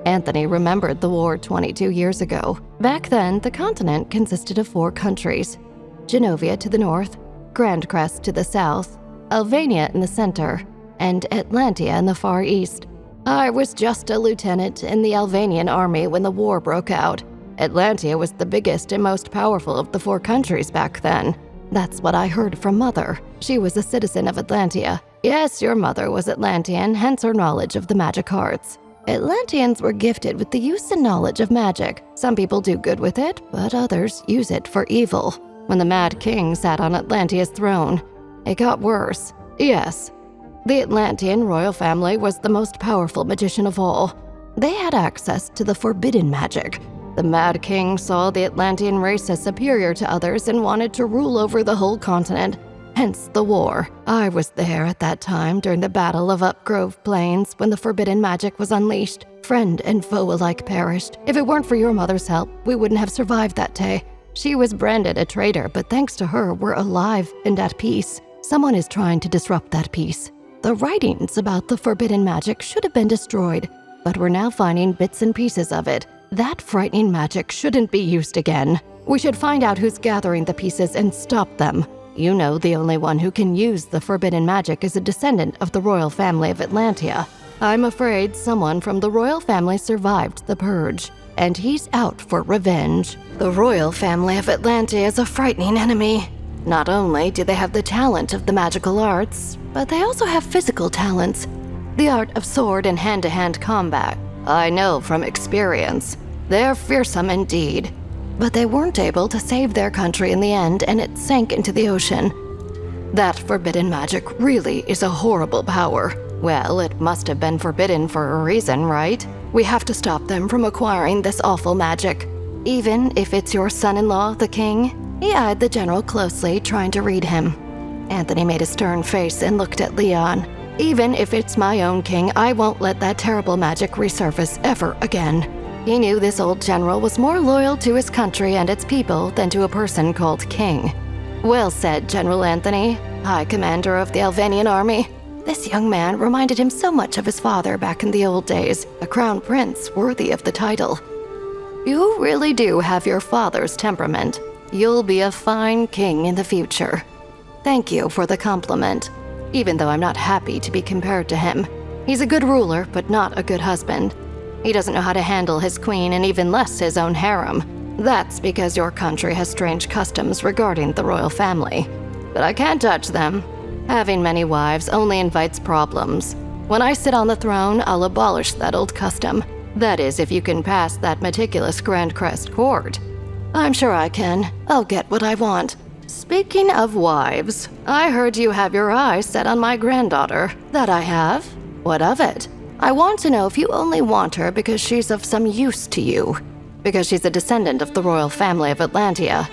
Anthony remembered the war 22 years ago. Back then, the continent consisted of 4 countries: Genovia to the north, Grand Crest to the south, Alvania in the center, and Atlantia in the far east. I was just a lieutenant in the Alvanian army when the war broke out. Atlantia was the biggest and most powerful of the 4 countries back then. That's what I heard from Mother. She was a citizen of Atlantia. Yes, your mother was Atlantean, hence her knowledge of the magic arts. Atlanteans were gifted with the use and knowledge of magic. Some people do good with it, but others use it for evil. When the Mad King sat on Atlantia's throne, it got worse. Yes, the Atlantean royal family was the most powerful magician of all. They had access to the forbidden magic. The Mad King saw the Atlantean race as superior to others and wanted to rule over the whole continent, hence the war. I was there at that time during the Battle of Upgrove Plains when the forbidden magic was unleashed. Friend and foe alike perished. If it weren't for your mother's help, we wouldn't have survived that day. She was branded a traitor, but thanks to her, we're alive and at peace. Someone is trying to disrupt that peace. The writings about the forbidden magic should have been destroyed, but we're now finding bits and pieces of it. That frightening magic shouldn't be used again. We should find out who's gathering the pieces and stop them. You know the only one who can use the forbidden magic is a descendant of the royal family of Atlantia. I'm afraid someone from the royal family survived the purge, and he's out for revenge. The royal family of Atlantia is a frightening enemy. Not only do they have the talent of the magical arts, but they also have physical talents. The art of sword and hand-to-hand combat. I know from experience. They're fearsome indeed. But they weren't able to save their country in the end, and it sank into the ocean. That forbidden magic really is a horrible power. Well, it must have been forbidden for a reason, right? We have to stop them from acquiring this awful magic. Even if it's your son-in-law, the king? He eyed the general closely, trying to read him. Anthony made a stern face and looked at Leon. Even if it's my own king, I won't let that terrible magic resurface ever again. He knew this old general was more loyal to his country and its people than to a person called king. Well said, General Anthony, High Commander of the Alvanian army. This young man reminded him so much of his father back in the old days, a crown prince worthy of the title. You really do have your father's temperament. You'll be a fine king in the future. Thank you for the compliment. Even though I'm not happy to be compared to him. He's a good ruler, but not a good husband. He doesn't know how to handle his queen and even less his own harem. That's because your country has strange customs regarding the royal family. But I can't judge them. Having many wives only invites problems. When I sit on the throne, I'll abolish that old custom. That is, if you can pass that meticulous Grand Crest court. I'm sure I can. I'll get what I want. Speaking of wives, I heard you have your eyes set on my granddaughter. That I have? What of it? I want to know if you only want her because she's of some use to you. Because she's a descendant of the royal family of Atlantia.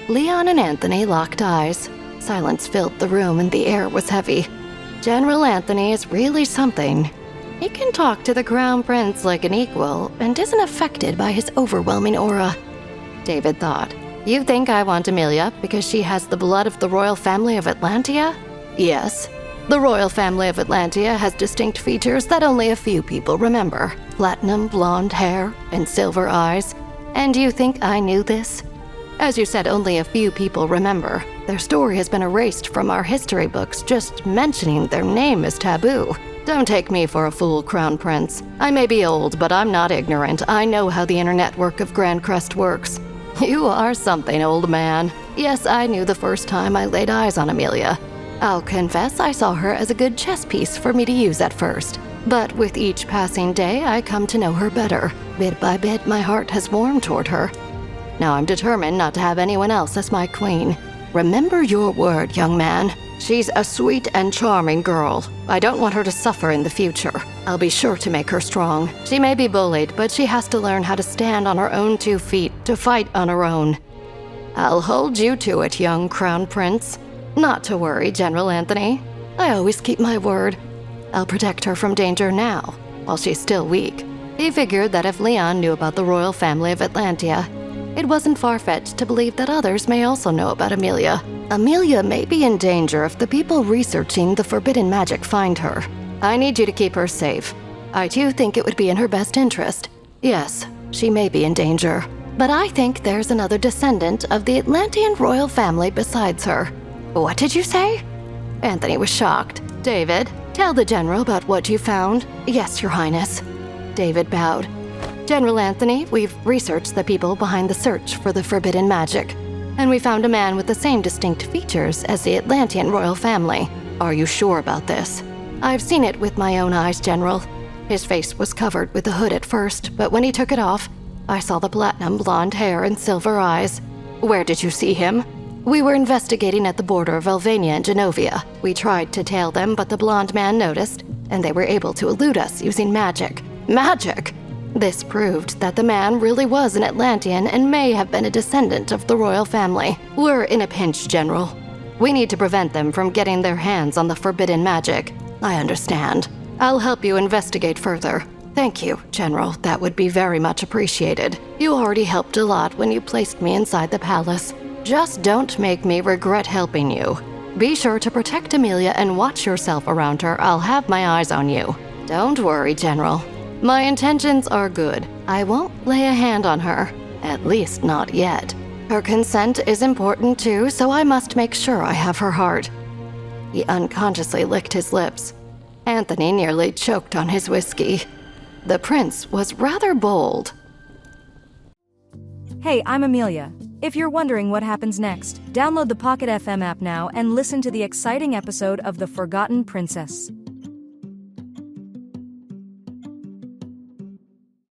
Leon and Anthony locked eyes. Silence filled the room and the air was heavy. General Anthony is really something. He can talk to the crown prince like an equal and isn't affected by his overwhelming aura. David thought. You think I want Amelia because she has the blood of the royal family of Atlantia? Yes. The royal family of Atlantia has distinct features that only a few people remember. Platinum blonde hair and silver eyes. And you think I knew this? As you said, only a few people remember. Their story has been erased from our history books. Just mentioning their name is taboo. Don't take me for a fool, Crown Prince. I may be old, but I'm not ignorant. I know how the inner network of Grand Crest works. You are something, old man. Yes, I knew the first time I laid eyes on Amelia. I'll confess I saw her as a good chess piece for me to use at first. But with each passing day, I come to know her better. Bit by bit, my heart has warmed toward her. Now I'm determined not to have anyone else as my queen. Remember your word, young man. She's a sweet and charming girl. I don't want her to suffer in the future. I'll be sure to make her strong. She may be bullied, but she has to learn how to stand on her own 2 feet, to fight on her own. I'll hold you to it, young Crown Prince. Not to worry, General Anthony. I always keep my word. I'll protect her from danger now, while she's still weak. He figured that if Leon knew about the royal family of Atlantia, it wasn't far-fetched to believe that others may also know about Amelia. Amelia may be in danger if the people researching the forbidden magic find her. I need you to keep her safe. I too think it would be in her best interest. Yes, she may be in danger, but I think there's another descendant of the Atlantean royal family besides her. What did you say? Anthony was shocked. David, tell the General about what you found. Yes, Your Highness. David bowed. General Anthony, we've researched the people behind the search for the forbidden magic, and we found a man with the same distinct features as the Atlantean royal family. Are you sure about this? I've seen it with my own eyes, General. His face was covered with a hood at first, but when he took it off, I saw the platinum blonde hair and silver eyes. Where did you see him? We were investigating at the border of Alvania and Genovia. We tried to tail them, but the blonde man noticed, and they were able to elude us using magic. Magic! This proved that the man really was an Atlantean and may have been a descendant of the royal family. We're in a pinch, General. We need to prevent them from getting their hands on the forbidden magic. I understand. I'll help you investigate further. Thank you, General. That would be very much appreciated. You already helped a lot when you placed me inside the palace. Just don't make me regret helping you. Be sure to protect Amelia and watch yourself around her. I'll have my eyes on you. Don't worry, General. My intentions are good. I won't lay a hand on her. At least not yet. Her consent is important too, so I must make sure I have her heart. He unconsciously licked his lips. Anthony nearly choked on his whiskey. The prince was rather bold. Hey, I'm Amelia. If you're wondering what happens next, download the Pocket FM app now and listen to the exciting episode of The Forgotten Princess.